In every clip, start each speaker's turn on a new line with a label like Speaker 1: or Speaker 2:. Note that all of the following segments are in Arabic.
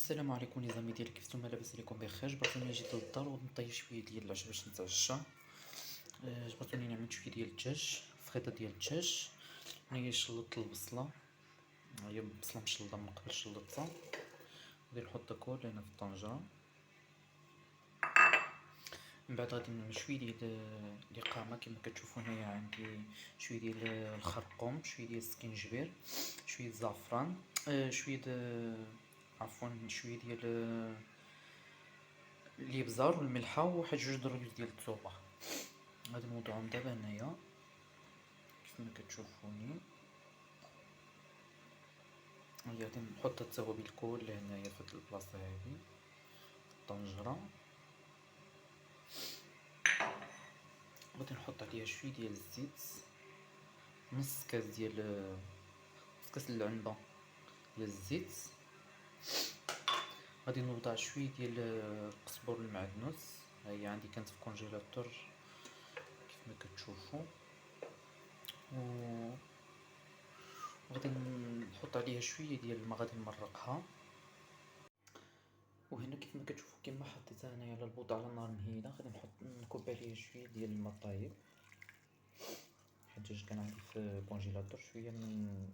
Speaker 1: السلام عليكم لي زامي ديالي، كيف نتوما؟ لاباس عليكم بخير؟ جبرتوني جيت للدار ونطيب شويه ديال العشاء باش نتعشى. جبرتوني نعمل شويه ديال الدجاج، فخيطه ديال الدجاج. هنايا شلطت البصله، هي البصله مشلضه من قبل شلطتها. غادي نحط كل هنا في الطنجره. من بعد غادي نعمل شويه ديال الاقامه. كما كتشوفوا هنايا عندي شويه ديال الخرقوم، شويه ديال السكينجبير، شويه الزعفران، شويه ديال الابزار والملحه وواحد جوج درويش ديال الثومه. غادي نوضعهم دابا هنايا كيف ما كتشوفوني. هي غادي نحط التوابل كل هنايا في هاد البلاصه هادي في الطنجره. غادي نحط عليها شويه ديال الزيت، نص كاس العنبه ديال الزيت. غادي نوضع شويه ديال القزبر المعدنوس، ها هي عندي كانت في الكونجيلاتور كيف ما كتشوفوا. وغادي نحط عليها شويه ديال الماء، غادي نمرقها. وهنا كيف ما كتشوفوا كما حطيتها هنايا على البوطه على نار مهيله، غادي نكب عليها شويه ديال الماء طايب. الدجاج كان عندي في الكونجيلاتور شويه من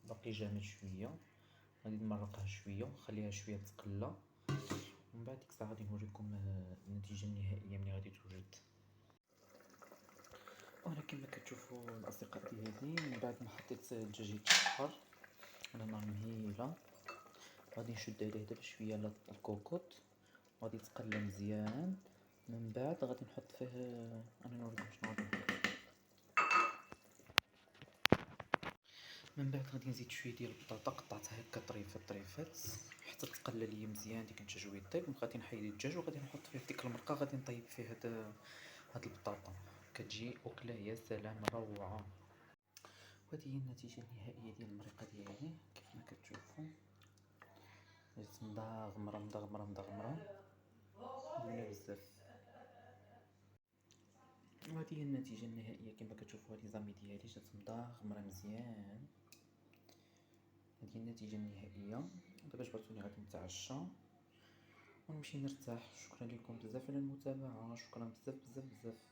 Speaker 1: باقي جامد شويه، غادي نمرقها شويه ونخليها شويه تقلى. ومن بعد ديك الساعه غادي نوريكم النتيجه النهائيه ملي غادي توجد. وهنا كما كتشوفوا الاصدقاء ديالي، من بعد ما حطيت الدجاج يتشحر على نار مهيله، غادي نشد عليه دابا شويه على الكوكوط وغادي يتقلى مزيان. من بعد غادي نحط فيه انا نوريكم شنو غادي ندير. من بعد غادي نزيد شويه ديال البطاطا، قطعتها هكا طريفات حتى تقلى ليا مزيان ديك الدجاج ويطيب. غادي نحيد الدجاج وغادي نحط فيه ديك المرقه، غادي نطيب فيه هاد البطاطا. كتجي اكله يا سلام روعه. وهذه هي النتيجه النهائيه ديال المرقه ديالي كيف ما كتشوفوا، جات مدغمره زوينه بزاف. وهذه هي النتيجه النهائيه كما كتشوفوا. هذه زامي ديالي جات مدغمره مزيان. هذه هي النتيجه النهائيه. دابا جبرتوني غادي نتعشى ونمشي نرتاح. شكرا لكم بزاف على المتابعه، شكرا بزاف بزاف بزاف.